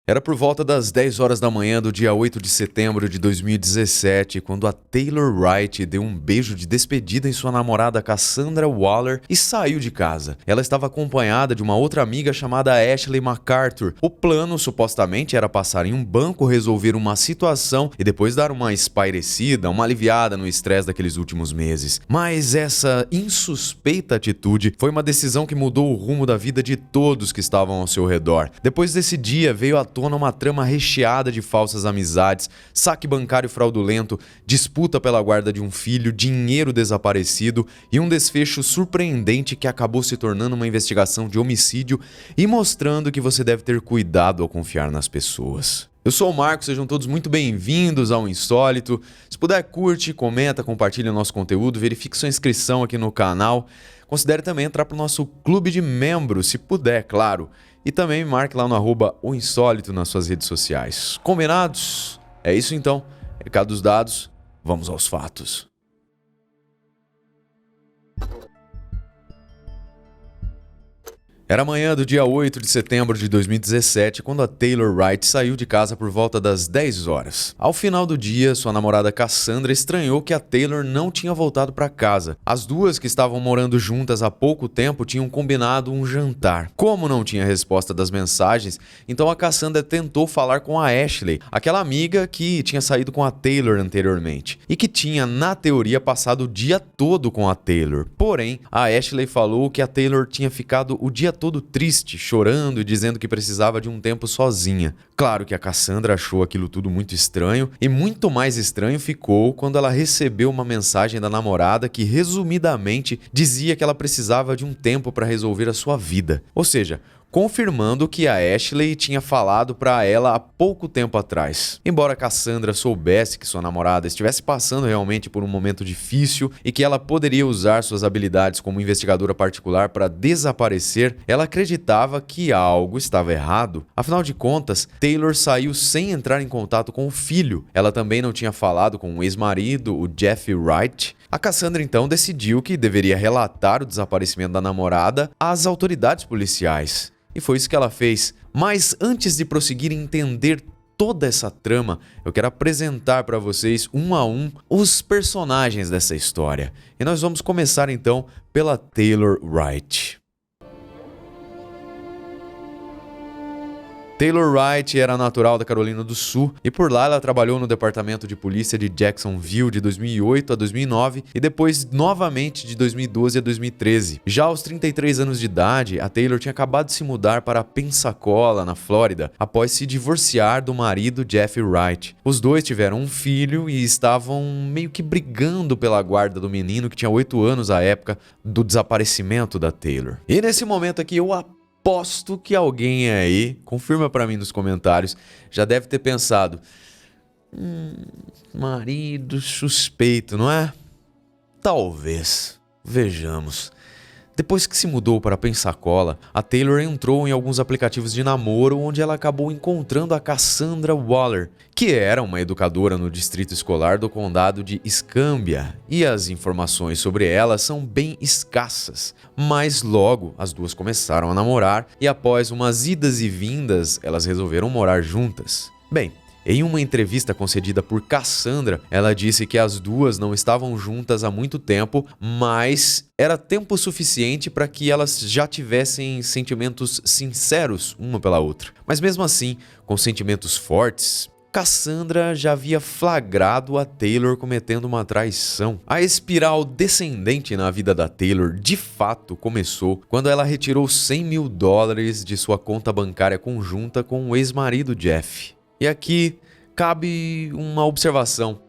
Era por volta das 10 horas da manhã do dia 8 de setembro de 2017, quando a Taylor Wright deu um beijo de despedida em sua namorada Cassandra Waller e saiu de casa. Ela estava acompanhada de uma outra amiga chamada Ashley MacArthur. O plano, supostamente, era passar em um banco, resolver uma situação e depois dar uma espairecida, uma aliviada no estresse daqueles últimos meses. Mas essa insuspeita atitude foi uma decisão que mudou o rumo da vida de todos que estavam ao seu redor. Depois desse dia, veio à tona uma trama recheada de falsas amizades, saque bancário fraudulento, disputa pela guarda de um filho, dinheiro desaparecido e um desfecho surpreendente que acabou se tornando uma investigação de homicídio e mostrando que você deve ter cuidado ao confiar nas pessoas. Eu sou o Marco, sejam todos muito bem-vindos ao Insólito. Se puder, curte, comenta, compartilha o nosso conteúdo, verifique sua inscrição aqui no canal. Considere também entrar para o nosso clube de membros, se puder, claro. E também me marque lá no @oinsólito nas suas redes sociais. Combinados? É isso então. Recados dados, vamos aos fatos. Era amanhã do dia 8 de setembro de 2017, quando a Taylor Wright saiu de casa por volta das 10 horas. Ao final do dia, sua namorada Cassandra estranhou que a Taylor não tinha voltado para casa. As duas, que estavam morando juntas há pouco tempo, tinham combinado um jantar. Como não tinha resposta das mensagens, então a Cassandra tentou falar com a Ashley, aquela amiga que tinha saído com a Taylor anteriormente e que tinha, na teoria, passado o dia todo com a Taylor. Porém, a Ashley falou que a Taylor tinha ficado o dia todo triste, chorando e dizendo que precisava de um tempo sozinha. Claro que a Cassandra achou aquilo tudo muito estranho, e muito mais estranho ficou quando ela recebeu uma mensagem da namorada que, resumidamente, dizia que ela precisava de um tempo para resolver a sua vida. Ou seja, confirmando o que a Ashley tinha falado para ela há pouco tempo atrás. Embora Cassandra soubesse que sua namorada estivesse passando realmente por um momento difícil e que ela poderia usar suas habilidades como investigadora particular para desaparecer, ela acreditava que algo estava errado. Afinal de contas, Taylor saiu sem entrar em contato com o filho. Ela também não tinha falado com o ex-marido, o Jeff Wright. A Cassandra então decidiu que deveria relatar o desaparecimento da namorada às autoridades policiais. E foi isso que ela fez. Mas antes de prosseguir e entender toda essa trama, eu quero apresentar para vocês, um a um, os personagens dessa história. E nós vamos começar então pela Taylor Wright. Taylor Wright era natural da Carolina do Sul e por lá ela trabalhou no departamento de polícia de Jacksonville de 2008 a 2009 e depois novamente de 2012 a 2013. Já aos 33 anos de idade, a Taylor tinha acabado de se mudar para Pensacola, na Flórida, após se divorciar do marido Jeff Wright. Os dois tiveram um filho e estavam meio que brigando pela guarda do menino, que tinha 8 anos à época do desaparecimento da Taylor. E nesse momento aqui eu aposto que alguém aí, confirma pra mim nos comentários, já deve ter pensado: marido suspeito, não é? Talvez. Vejamos. Depois que se mudou para Pensacola, a Taylor entrou em alguns aplicativos de namoro onde ela acabou encontrando a Cassandra Waller, que era uma educadora no distrito escolar do condado de Escambia, e as informações sobre ela são bem escassas. Mas logo as duas começaram a namorar e após umas idas e vindas, elas resolveram morar juntas. Bem, em uma entrevista concedida por Cassandra, ela disse que as duas não estavam juntas há muito tempo, mas era tempo suficiente para que elas já tivessem sentimentos sinceros uma pela outra. Mas mesmo assim, com sentimentos fortes, Cassandra já havia flagrado a Taylor cometendo uma traição. A espiral descendente na vida da Taylor de fato começou quando ela retirou $100 mil de sua conta bancária conjunta com o ex-marido Jeff. E aqui cabe uma observação.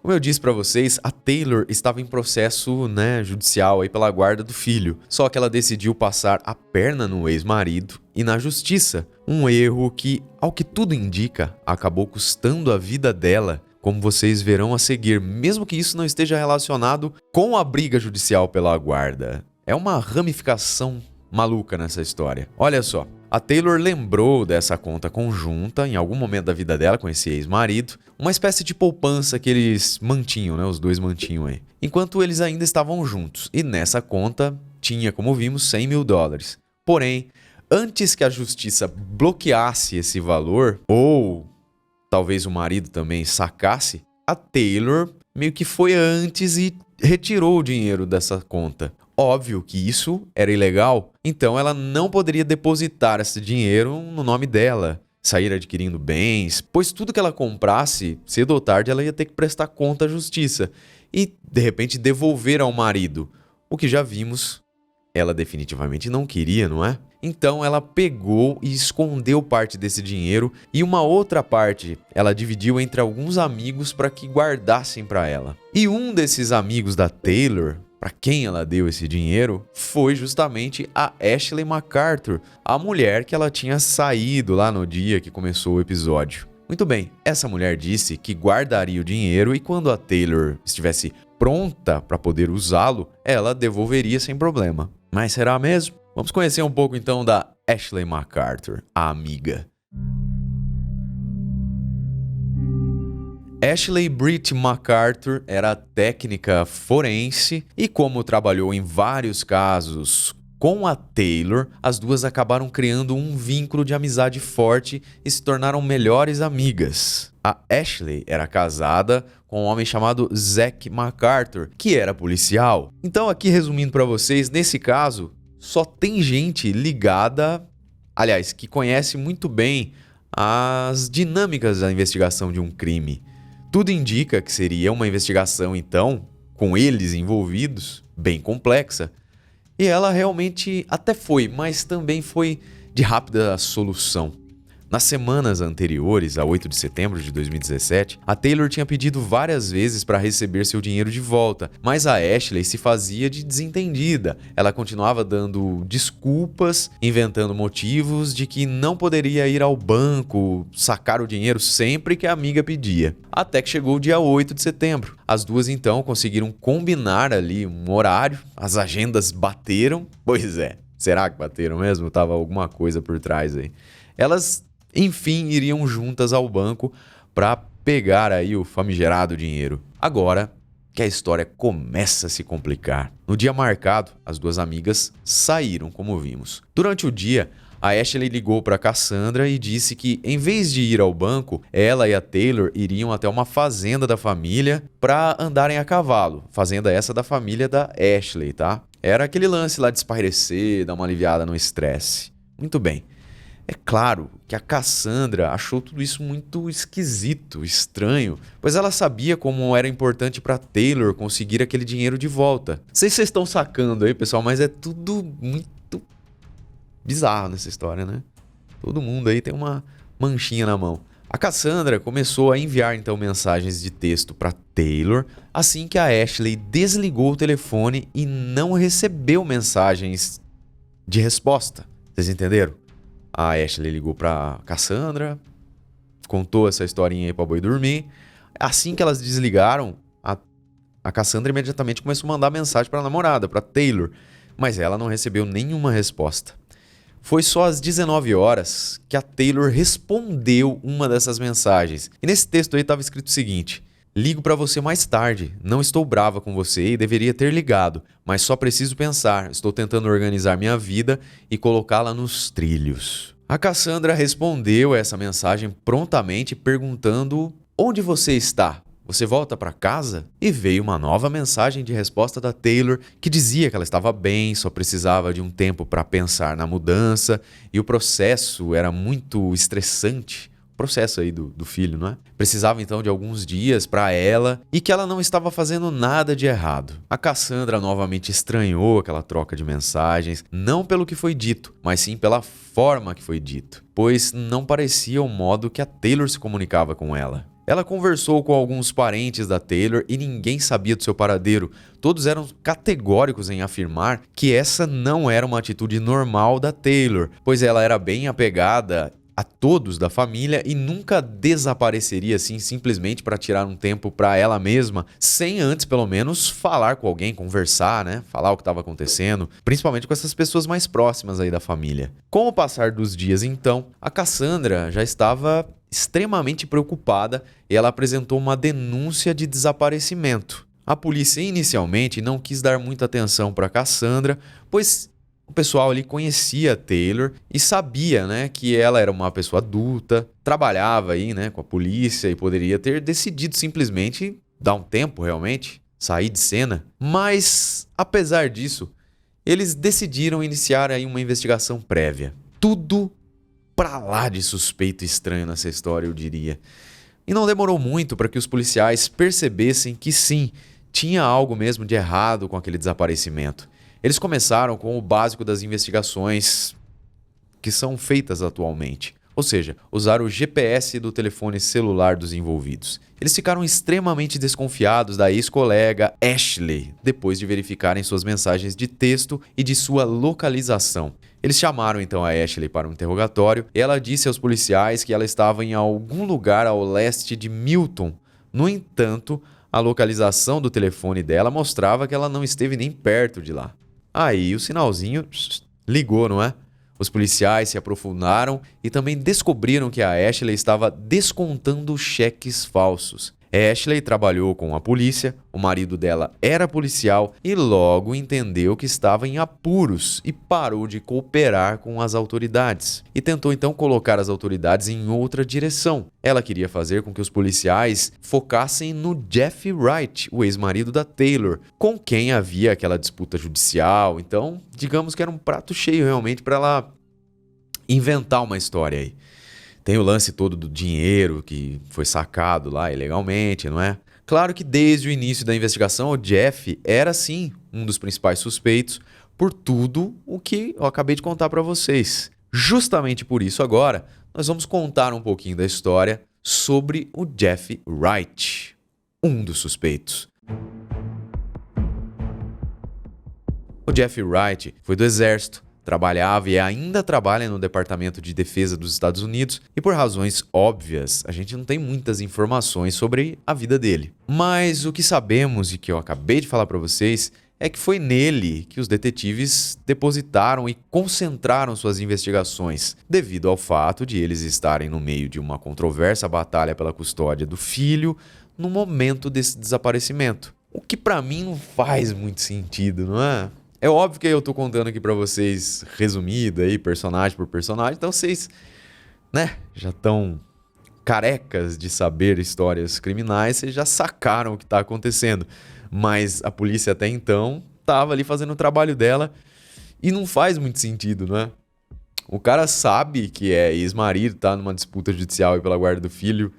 Como eu disse para vocês, a Taylor estava em processo, judicial aí pela guarda do filho. Só que ela decidiu passar a perna no ex-marido e na justiça. Um erro que, ao que tudo indica, acabou custando a vida dela, como vocês verão a seguir, mesmo que isso não esteja relacionado com a briga judicial pela guarda. É uma ramificação maluca nessa história. Olha só. A Taylor lembrou dessa conta conjunta em algum momento da vida dela com esse ex-marido, uma espécie de poupança que eles mantinham, os dois mantinham aí, enquanto eles ainda estavam juntos. E nessa conta tinha, como vimos, $100 mil. Porém, antes que a justiça bloqueasse esse valor, ou talvez o marido também sacasse, a Taylor meio que foi antes e retirou o dinheiro dessa conta. Óbvio que isso era ilegal, então ela não poderia depositar esse dinheiro no nome dela, sair adquirindo bens, pois tudo que ela comprasse, cedo ou tarde ela ia ter que prestar conta à justiça e, de repente, devolver ao marido, o que já vimos, ela definitivamente não queria, não é? Então ela pegou e escondeu parte desse dinheiro e uma outra parte ela dividiu entre alguns amigos para que guardassem para ela. E um desses amigos da Taylor, para quem ela deu esse dinheiro, foi justamente a Ashley MacArthur, a mulher que ela tinha saído lá no dia que começou o episódio. Muito bem, essa mulher disse que guardaria o dinheiro e quando a Taylor estivesse pronta para poder usá-lo, ela devolveria sem problema. Mas será mesmo? Vamos conhecer um pouco então da Ashley MacArthur, a amiga. Ashley Britt MacArthur era técnica forense e, como trabalhou em vários casos com a Taylor, as duas acabaram criando um vínculo de amizade forte e se tornaram melhores amigas. A Ashley era casada com um homem chamado Zack MacArthur, que era policial. Então, aqui resumindo para vocês, nesse caso, só tem gente ligada, aliás, que conhece muito bem as dinâmicas da investigação de um crime. Tudo indica que seria uma investigação, então, com eles envolvidos, bem complexa. E ela realmente até foi, mas também foi de rápida solução. Nas semanas anteriores, a 8 de setembro de 2017, a Taylor tinha pedido várias vezes para receber seu dinheiro de volta, mas a Ashley se fazia de desentendida. Ela continuava dando desculpas, inventando motivos de que não poderia ir ao banco, sacar o dinheiro sempre que a amiga pedia. Até que chegou o dia 8 de setembro. As duas então conseguiram combinar ali um horário, as agendas bateram. Pois é, será que bateram mesmo? Tava alguma coisa por trás aí. Elas enfim, iriam juntas ao banco para pegar aí o famigerado dinheiro. Agora que a história começa a se complicar. No dia marcado, as duas amigas saíram, como vimos. Durante o dia, a Ashley ligou para Cassandra e disse que, em vez de ir ao banco, ela e a Taylor iriam até uma fazenda da família para andarem a cavalo. Fazenda essa da família da Ashley, tá? Era aquele lance lá de espairecer, dar uma aliviada no estresse. Muito bem. É claro que a Cassandra achou tudo isso muito esquisito, estranho, pois ela sabia como era importante para Taylor conseguir aquele dinheiro de volta. Não sei se vocês estão sacando aí, pessoal, mas é tudo muito bizarro nessa história, né? Todo mundo aí tem uma manchinha na mão. A Cassandra começou a enviar então mensagens de texto para Taylor assim que a Ashley desligou o telefone e não recebeu mensagens de resposta. Vocês entenderam? A Ashley ligou pra Cassandra, contou essa historinha aí pra boi dormir. Assim que elas desligaram, a Cassandra imediatamente começou a mandar mensagem pra namorada, pra Taylor, mas ela não recebeu nenhuma resposta. Foi só às 19 horas que a Taylor respondeu uma dessas mensagens. E nesse texto aí estava escrito o seguinte: ligo pra você mais tarde, não estou brava com você e deveria ter ligado, mas só preciso pensar, estou tentando organizar minha vida e colocá-la nos trilhos. A Cassandra respondeu essa mensagem prontamente perguntando: onde você está? Você volta para casa? E veio uma nova mensagem de resposta da Taylor que dizia que ela estava bem, só precisava de um tempo para pensar na mudança e o processo era muito estressante. Processo aí do filho, não é? Precisava então de alguns dias para ela e que ela não estava fazendo nada de errado. A Cassandra novamente estranhou aquela troca de mensagens, não pelo que foi dito, mas sim pela forma que foi dito, pois não parecia o modo que a Taylor se comunicava com ela. Ela conversou com alguns parentes da Taylor e ninguém sabia do seu paradeiro. Todos eram categóricos em afirmar que essa não era uma atitude normal da Taylor, pois ela era bem apegada a todos da família e nunca desapareceria assim simplesmente para tirar um tempo para ela mesma, sem antes pelo menos falar com alguém, conversar, né? Falar o que estava acontecendo, principalmente com essas pessoas mais próximas aí da família. Com o passar dos dias então, a Cassandra já estava extremamente preocupada e ela apresentou uma denúncia de desaparecimento. A polícia inicialmente não quis dar muita atenção para Cassandra, pois O pessoal ali conhecia a Taylor e sabia, né, que ela era uma pessoa adulta, trabalhava aí, né, com a polícia e poderia ter decidido simplesmente dar um tempo realmente, sair de cena. Mas, apesar disso, eles decidiram iniciar aí uma investigação prévia. Tudo pra lá de suspeito e estranho nessa história, eu diria. E não demorou muito para que os policiais percebessem que sim, tinha algo mesmo de errado com aquele desaparecimento. Eles começaram com o básico das investigações que são feitas atualmente. Ou seja, usar o GPS do telefone celular dos envolvidos. Eles ficaram extremamente desconfiados da ex-colega Ashley, depois de verificarem suas mensagens de texto e de sua localização. Eles chamaram então a Ashley para um interrogatório e ela disse aos policiais que ela estava em algum lugar ao leste de Milton. No entanto, a localização do telefone dela mostrava que ela não esteve nem perto de lá. Aí o sinalzinho ligou, não é? Os policiais se aprofundaram e também descobriram que a Ashley estava descontando cheques falsos. Ashley trabalhou com a polícia, o marido dela era policial e logo entendeu que estava em apuros e parou de cooperar com as autoridades. E tentou então colocar as autoridades em outra direção. Ela queria fazer com que os policiais focassem no Jeff Wright, o ex-marido da Taylor, com quem havia aquela disputa judicial. Então, digamos que era um prato cheio realmente para ela inventar uma história aí. Tem o lance todo do dinheiro que foi sacado lá ilegalmente, não é? Claro que desde o início da investigação, o Jeff era sim um dos principais suspeitos por tudo o que eu acabei de contar para vocês. Justamente por isso agora, nós vamos contar um pouquinho da história sobre o Jeff Wright, um dos suspeitos. O Jeff Wright foi do exército. Trabalhava e ainda trabalha no Departamento de Defesa dos Estados Unidos e por razões óbvias, a gente não tem muitas informações sobre a vida dele. Mas o que sabemos e que eu acabei de falar para vocês é que foi nele que os detetives depositaram e concentraram suas investigações, devido ao fato de eles estarem no meio de uma controversa batalha pela custódia do filho no momento desse desaparecimento. O que para mim não faz muito sentido, não é? É óbvio que eu tô contando aqui pra vocês resumido aí, personagem por personagem, então vocês, né, já estão carecas de saber histórias criminais, vocês já sacaram o que tá acontecendo. Mas a polícia até então tava ali fazendo o trabalho dela e não faz muito sentido, não é? O cara sabe que é ex-marido, tá numa disputa judicial aí pela guarda do filho,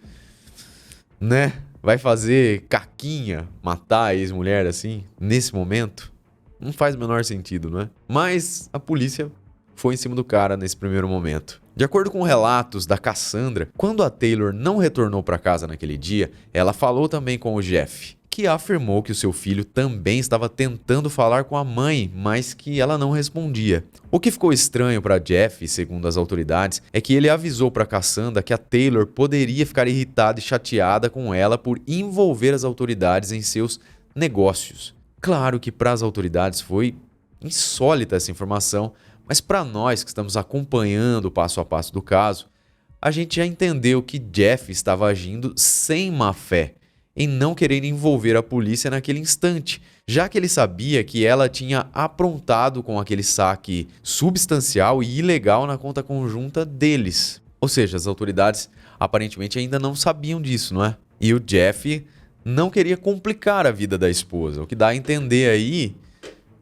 né? Vai fazer caquinha, matar a ex-mulher assim, nesse momento? Não faz o menor sentido, não é? Mas a polícia foi em cima do cara nesse primeiro momento. De acordo com relatos da Cassandra, quando a Taylor não retornou para casa naquele dia, ela falou também com o Jeff, que afirmou que o seu filho também estava tentando falar com a mãe, mas que ela não respondia. O que ficou estranho para Jeff, segundo as autoridades, é que ele avisou para Cassandra que a Taylor poderia ficar irritada e chateada com ela por envolver as autoridades em seus negócios. Claro que para as autoridades foi insólita essa informação, mas para nós que estamos acompanhando o passo a passo do caso, a gente já entendeu que Jeff estava agindo sem má fé, em não querer envolver a polícia naquele instante, já que ele sabia que ela tinha aprontado com aquele saque substancial e ilegal na conta conjunta deles. Ou seja, as autoridades aparentemente ainda não sabiam disso, não é? E o Jeff não queria complicar a vida da esposa. O que dá a entender aí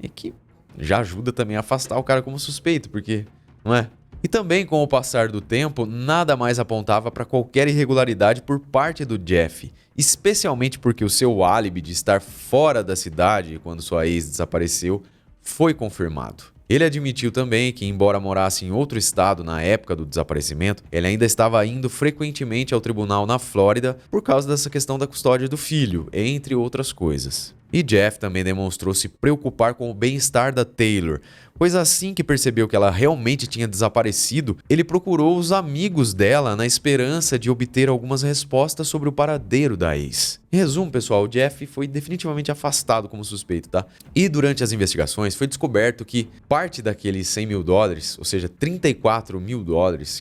é que já ajuda também a afastar o cara como suspeito, porque, não é? E também, com o passar do tempo, nada mais apontava para qualquer irregularidade por parte do Jeff, especialmente porque o seu álibi de estar fora da cidade quando sua ex desapareceu foi confirmado. Ele admitiu também que, embora morasse em outro estado na época do desaparecimento, ele ainda estava indo frequentemente ao tribunal na Flórida por causa dessa questão da custódia do filho, entre outras coisas. E Jeff também demonstrou se preocupar com o bem-estar da Taylor, pois assim que percebeu que ela realmente tinha desaparecido, ele procurou os amigos dela na esperança de obter algumas respostas sobre o paradeiro da ex. Em resumo, pessoal, o Jeff foi definitivamente afastado como suspeito, tá? E durante as investigações foi descoberto que parte daqueles $100 mil, ou seja, $34 mil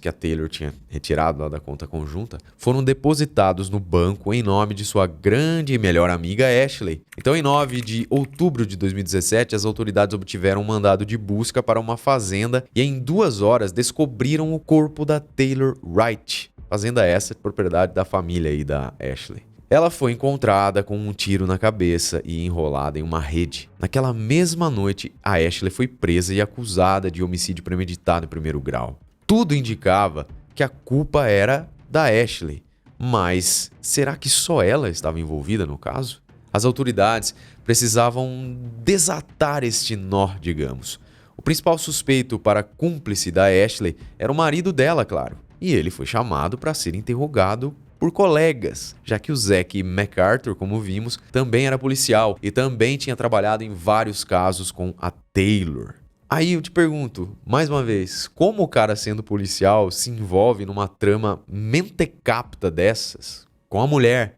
que a Taylor tinha retirado lá da conta conjunta, foram depositados no banco em nome de sua grande e melhor amiga Ashley. Então, em em 9 de outubro de 2017, as autoridades obtiveram um mandado de busca para uma fazenda e em 2 horas descobriram o corpo da Taylor Wright. Fazenda essa, propriedade da família aí da Ashley. Ela foi encontrada com um tiro na cabeça e enrolada em uma rede. Naquela mesma noite, a Ashley foi presa e acusada de homicídio premeditado em primeiro grau. Tudo indicava que a culpa era da Ashley, mas será que só ela estava envolvida no caso? As autoridades precisavam desatar este nó, digamos. O principal suspeito para cúmplice da Ashley era o marido dela, claro, e ele foi chamado para ser interrogado por colegas, já que o Zack MacArthur, como vimos, também era policial e também tinha trabalhado em vários casos com a Taylor. Aí eu te pergunto, mais uma vez, como o cara sendo policial se envolve numa trama mentecapta dessas com a mulher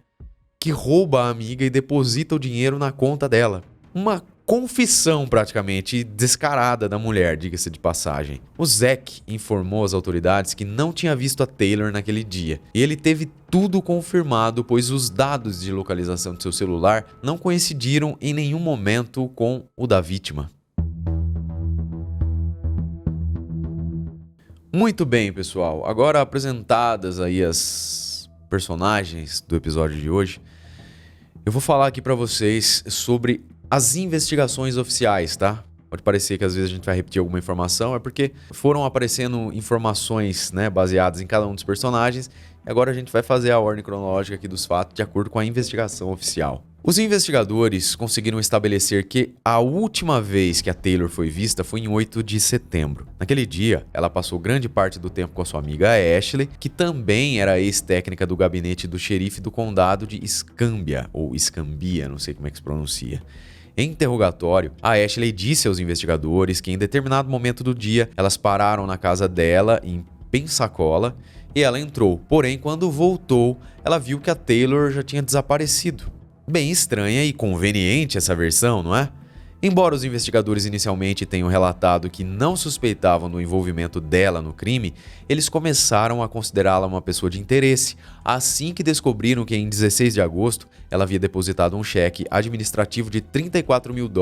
que rouba a amiga e deposita o dinheiro na conta dela? Uma confissão praticamente descarada da mulher, diga-se de passagem. O Zack informou às autoridades que não tinha visto a Taylor naquele dia, e ele teve tudo confirmado, pois os dados de localização de seu celular não coincidiram em nenhum momento com o da vítima. Muito bem, pessoal. Agora apresentadas aí as personagens do episódio de hoje, eu vou falar aqui pra vocês sobre as investigações oficiais, tá? Pode parecer que às vezes a gente vai repetir alguma informação, é porque foram aparecendo informações, né, baseadas em cada um dos personagens, e agora a gente vai fazer a ordem cronológica aqui dos fatos de acordo com a investigação oficial. Os investigadores conseguiram estabelecer que a última vez que a Taylor foi vista foi em 8 de setembro. Naquele dia, ela passou grande parte do tempo com a sua amiga Ashley, que também era ex-técnica do gabinete do xerife do condado de Escambia, ou Escambia, não sei como é que se pronuncia. Em interrogatório, a Ashley disse aos investigadores que em determinado momento do dia elas pararam na casa dela em Pensacola e ela entrou. Porém, quando voltou, ela viu que a Taylor já tinha desaparecido. Bem estranha e conveniente essa versão, não é? Embora os investigadores inicialmente tenham relatado que não suspeitavam do envolvimento dela no crime, eles começaram a considerá-la uma pessoa de interesse, assim que descobriram que em 16 de agosto ela havia depositado um cheque administrativo de $34 mil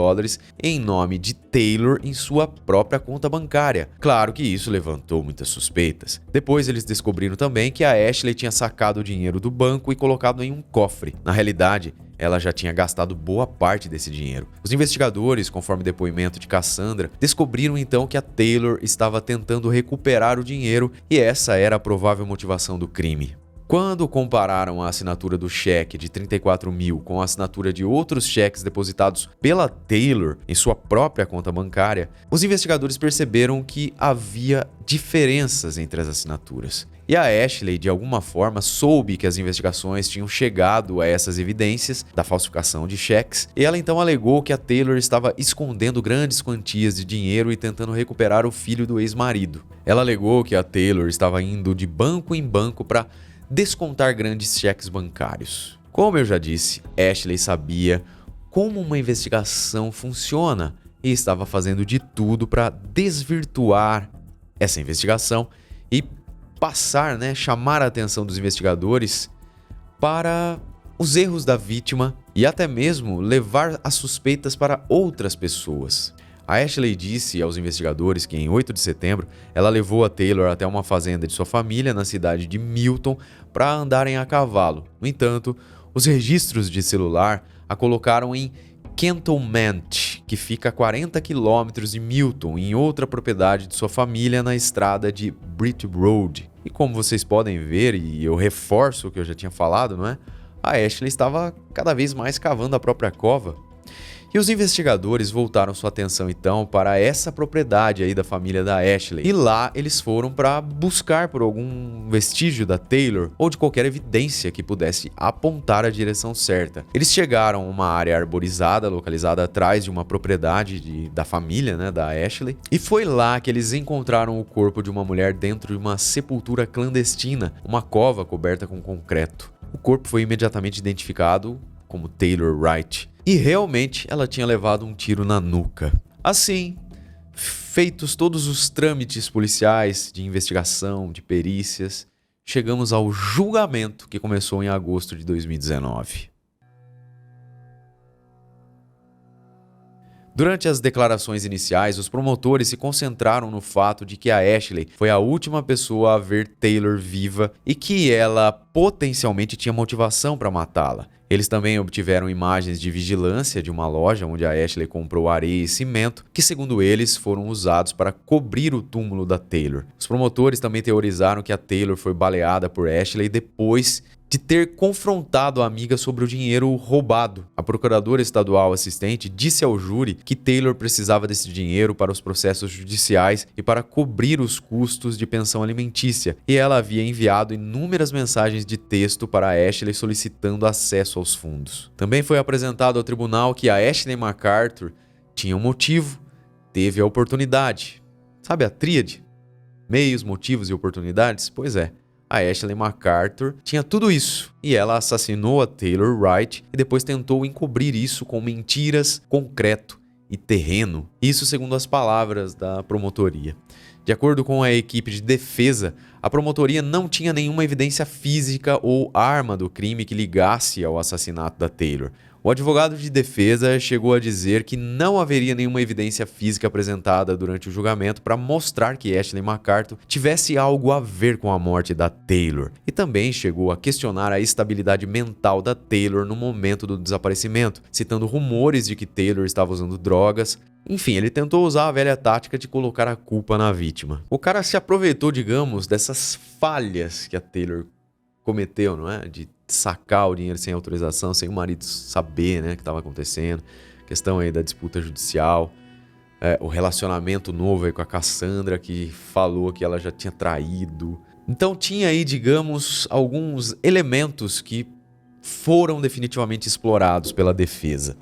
em nome de Taylor em sua própria conta bancária. Claro que isso levantou muitas suspeitas. Depois eles descobriram também que a Ashley tinha sacado o dinheiro do banco e colocado em um cofre. Na realidade, ela já tinha gastado boa parte desse dinheiro. Os investigadores, conforme depoimento de Cassandra, descobriram então que a Taylor estava tentando recuperar o dinheiro e essa era a provável motivação do crime. Quando compararam a assinatura do cheque de 34 mil com a assinatura de outros cheques depositados pela Taylor em sua própria conta bancária, os investigadores perceberam que havia diferenças entre as assinaturas. E a Ashley, de alguma forma, soube que as investigações tinham chegado a essas evidências da falsificação de cheques, e ela então alegou que a Taylor estava escondendo grandes quantias de dinheiro e tentando recuperar o filho do ex-marido. Ela alegou que a Taylor estava indo de banco em banco para descontar grandes cheques bancários. Como eu já disse, Ashley sabia como uma investigação funciona e estava fazendo de tudo para desvirtuar essa investigação e passar, chamar a atenção dos investigadores para os erros da vítima e até mesmo levar as suspeitas para outras pessoas. A Ashley disse aos investigadores que em 8 de setembro ela levou a Taylor até uma fazenda de sua família na cidade de Milton para andarem a cavalo. No entanto, os registros de celular a colocaram em Cantonment, que fica a 40 quilômetros de Milton, em outra propriedade de sua família na estrada de Britt Road. E como vocês podem ver, e eu reforço o que eu já tinha falado, não é? A Ashley estava cada vez mais cavando a própria cova. E os investigadores voltaram sua atenção então para essa propriedade aí da família da Ashley. E lá eles foram para buscar por algum vestígio da Taylor ou de qualquer evidência que pudesse apontar a direção certa. Eles chegaram a uma área arborizada localizada atrás de uma propriedade da família, da Ashley. E foi lá que eles encontraram o corpo de uma mulher dentro de uma sepultura clandestina, uma cova coberta com concreto. O corpo foi imediatamente identificado como Taylor Wright. E realmente ela tinha levado um tiro na nuca. Assim, feitos todos os trâmites policiais de investigação, de perícias, chegamos ao julgamento que começou em agosto de 2019. Durante as declarações iniciais, os promotores se concentraram no fato de que a Ashley foi a última pessoa a ver Taylor viva e que ela potencialmente tinha motivação para matá-la. Eles também obtiveram imagens de vigilância de uma loja onde a Ashley comprou areia e cimento, que segundo eles foram usados para cobrir o túmulo da Taylor. Os promotores também teorizaram que a Taylor foi baleada por Ashley depois de ter confrontado a amiga sobre o dinheiro roubado. A procuradora estadual assistente disse ao júri que Taylor precisava desse dinheiro para os processos judiciais e para cobrir os custos de pensão alimentícia, e ela havia enviado inúmeras mensagens de texto para a Ashley solicitando acesso aos fundos. Também foi apresentado ao tribunal que a Ashley MacArthur tinha um motivo, teve a oportunidade. Sabe a tríade? Meios, motivos e oportunidades? Pois é. A Ashley MacArthur tinha tudo isso, e ela assassinou a Taylor Wright e depois tentou encobrir isso com mentiras, concreto e terreno. Isso segundo as palavras da promotoria. De acordo com a equipe de defesa, a promotoria não tinha nenhuma evidência física ou arma do crime que ligasse ao assassinato da Taylor. O advogado de defesa chegou a dizer que não haveria nenhuma evidência física apresentada durante o julgamento para mostrar que Ashley MacArthur tivesse algo a ver com a morte da Taylor. E também chegou a questionar a estabilidade mental da Taylor no momento do desaparecimento, citando rumores de que Taylor estava usando drogas. Enfim, ele tentou usar a velha tática de colocar a culpa na vítima. O cara se aproveitou, digamos, dessas falhas que a Taylor cometeu, não é? De sacar o dinheiro sem autorização, sem o marido saber, né, o que estava acontecendo. Questão aí da disputa judicial, o relacionamento novo aí com a Cassandra, que falou que ela já tinha traído. Então tinha aí, digamos, alguns elementos que foram definitivamente explorados pela defesa.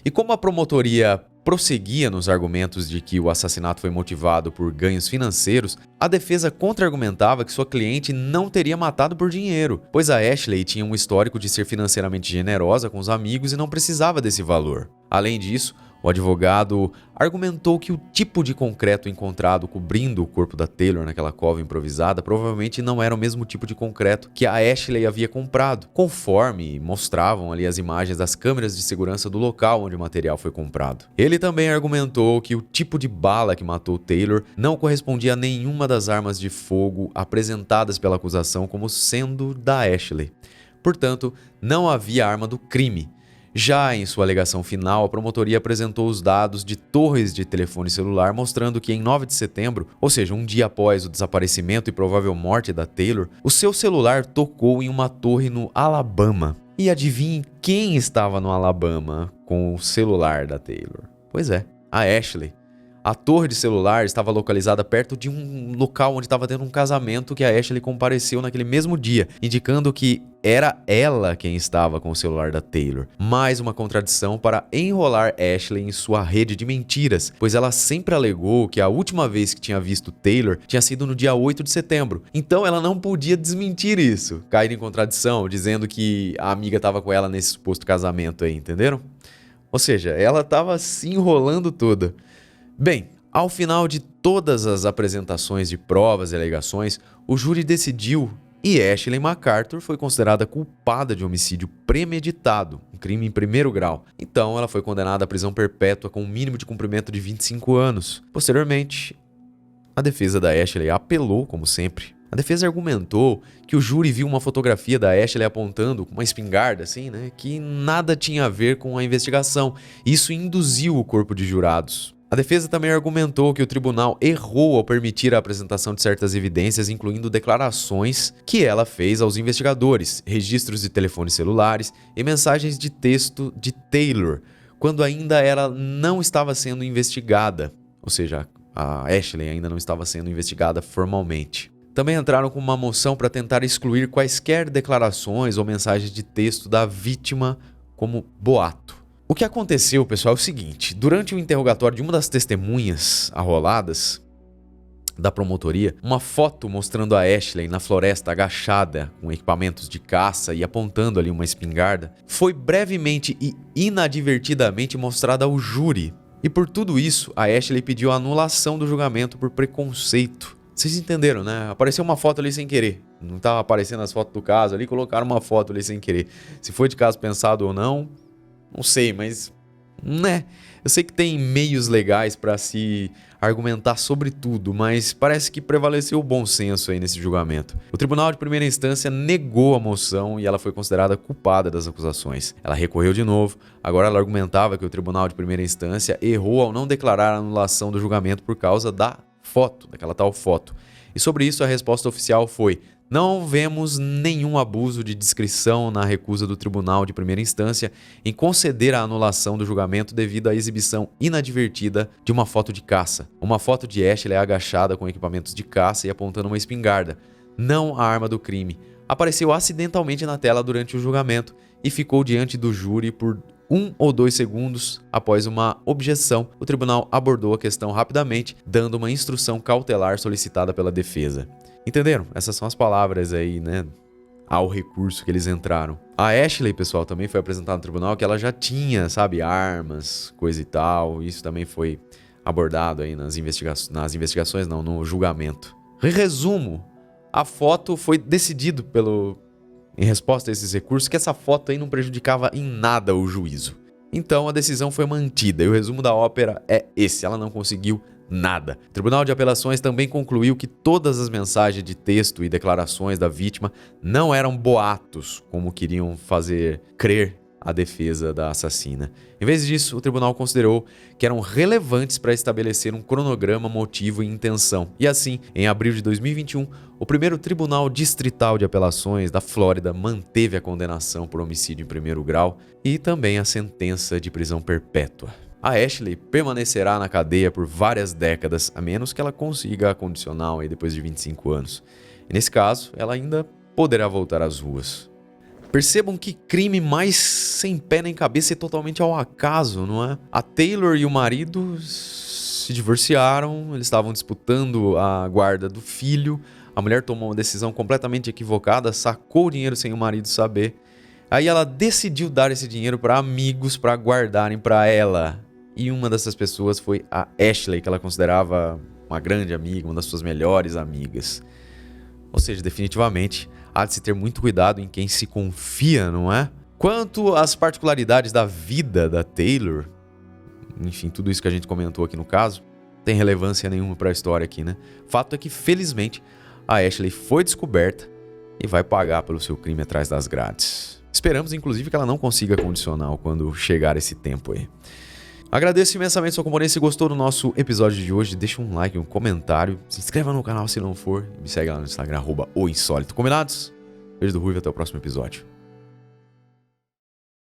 E como a promotoria prosseguia nos argumentos de que o assassinato foi motivado por ganhos financeiros, a defesa contra-argumentava que sua cliente não teria matado por dinheiro, pois a Ashley tinha um histórico de ser financeiramente generosa com os amigos e não precisava desse valor. Além disso, o advogado argumentou que o tipo de concreto encontrado cobrindo o corpo da Taylor naquela cova improvisada provavelmente não era o mesmo tipo de concreto que a Ashley havia comprado, conforme mostravam ali as imagens das câmeras de segurança do local onde o material foi comprado. Ele também argumentou que o tipo de bala que matou Taylor não correspondia a nenhuma das armas de fogo apresentadas pela acusação como sendo da Ashley. Portanto, não havia arma do crime. Já em sua alegação final, a promotoria apresentou os dados de torres de telefone celular, mostrando que em 9 de setembro, ou seja, um dia após o desaparecimento e provável morte da Taylor, o seu celular tocou em uma torre no Alabama. E adivinhe quem estava no Alabama com o celular da Taylor? Pois é, a Ashley. A torre de celular estava localizada perto de um local onde estava tendo um casamento que a Ashley compareceu naquele mesmo dia, indicando que era ela quem estava com o celular da Taylor. Mais uma contradição para enrolar Ashley em sua rede de mentiras, pois ela sempre alegou que a última vez que tinha visto Taylor tinha sido no dia 8 de setembro. Então ela não podia desmentir isso, cair em contradição, dizendo que a amiga estava com ela nesse suposto casamento aí, entenderam? Ou seja, ela estava se enrolando toda. Bem, ao final de todas as apresentações de provas e alegações, o júri decidiu e Ashley MacArthur foi considerada culpada de homicídio premeditado, um crime em primeiro grau. Então ela foi condenada à prisão perpétua com um mínimo de cumprimento de 25 anos. Posteriormente, a defesa da Ashley apelou, como sempre. A defesa argumentou que o júri viu uma fotografia da Ashley apontando com uma espingarda, assim, né, que nada tinha a ver com a investigação. Isso induziu o corpo de jurados. A defesa também argumentou que o tribunal errou ao permitir a apresentação de certas evidências, incluindo declarações que ela fez aos investigadores, registros de telefones celulares e mensagens de texto de Taylor, quando ainda ela não estava sendo investigada, ou seja, a Ashley ainda não estava sendo investigada formalmente. Também entraram com uma moção para tentar excluir quaisquer declarações ou mensagens de texto da vítima como boato. O que aconteceu, pessoal, é o seguinte: durante o interrogatório de uma das testemunhas arroladas da promotoria, uma foto mostrando a Ashley na floresta agachada com equipamentos de caça e apontando ali uma espingarda foi brevemente e inadvertidamente mostrada ao júri. E por tudo isso, a Ashley pediu a anulação do julgamento por preconceito. Vocês entenderam, né? Apareceu uma foto ali sem querer. Não estava aparecendo as fotos do caso ali, colocaram uma foto ali sem querer. Se foi de caso pensado ou não, não sei, mas Né? Eu sei que tem meios legais para se argumentar sobre tudo, mas parece que prevaleceu o bom senso aí nesse julgamento. O tribunal de primeira instância negou a moção e ela foi considerada culpada das acusações. Ela recorreu de novo, agora ela argumentava que o tribunal de primeira instância errou ao não declarar a anulação do julgamento por causa da foto, daquela tal foto. E sobre isso a resposta oficial foi: não vemos nenhum abuso de discrição na recusa do tribunal de primeira instância em conceder a anulação do julgamento devido à exibição inadvertida de uma foto de caça. Uma foto de Ashley agachada com equipamentos de caça e apontando uma espingarda, não a arma do crime. Apareceu acidentalmente na tela durante o julgamento e ficou diante do júri por 1 ou 2 segundos. Após uma objeção, o tribunal abordou a questão rapidamente, dando uma instrução cautelar solicitada pela defesa. Entenderam? Essas são as palavras aí, né, ao recurso que eles entraram. A Ashley, pessoal, também foi apresentada no tribunal que ela já tinha, sabe, armas, coisa e tal. Isso também foi abordado aí nas investigações, não, no julgamento. Em resumo, a foto foi decidido em resposta a esses recursos que essa foto aí não prejudicava em nada o juízo. Então a decisão foi mantida e o resumo da ópera é esse: ela não conseguiu nada. O Tribunal de Apelações também concluiu que todas as mensagens de texto e declarações da vítima não eram boatos, como queriam fazer crer a defesa da assassina. Em vez disso, o tribunal considerou que eram relevantes para estabelecer um cronograma, motivo e intenção. E assim, em abril de 2021, o primeiro Tribunal Distrital de Apelações da Flórida manteve a condenação por homicídio em primeiro grau e também a sentença de prisão perpétua. A Ashley permanecerá na cadeia por várias décadas, a menos que ela consiga a condicional aí depois de 25 anos. E nesse caso, ela ainda poderá voltar às ruas. Percebam que crime mais sem pé nem cabeça e totalmente ao acaso, não é? A Taylor e o marido se divorciaram, eles estavam disputando a guarda do filho. A mulher tomou uma decisão completamente equivocada, sacou o dinheiro sem o marido saber. Aí ela decidiu dar esse dinheiro para amigos para guardarem para ela. E uma dessas pessoas foi a Ashley, que ela considerava uma grande amiga, uma das suas melhores amigas. Ou seja, definitivamente, há de se ter muito cuidado em quem se confia, não é? Quanto às particularidades da vida da Taylor, enfim, tudo isso que a gente comentou aqui no caso, tem relevância nenhuma para a história aqui, né? Fato é que, felizmente, a Ashley foi descoberta e vai pagar pelo seu crime atrás das grades. Esperamos, inclusive, que ela não consiga condicional quando chegar esse tempo aí. Agradeço imensamente sua companhia. Se gostou do nosso episódio de hoje, deixa um like, um comentário, se inscreva no canal se não for, e me segue lá no Instagram, @oinsólito. Combinados? Beijo do Ruivo, até o próximo episódio.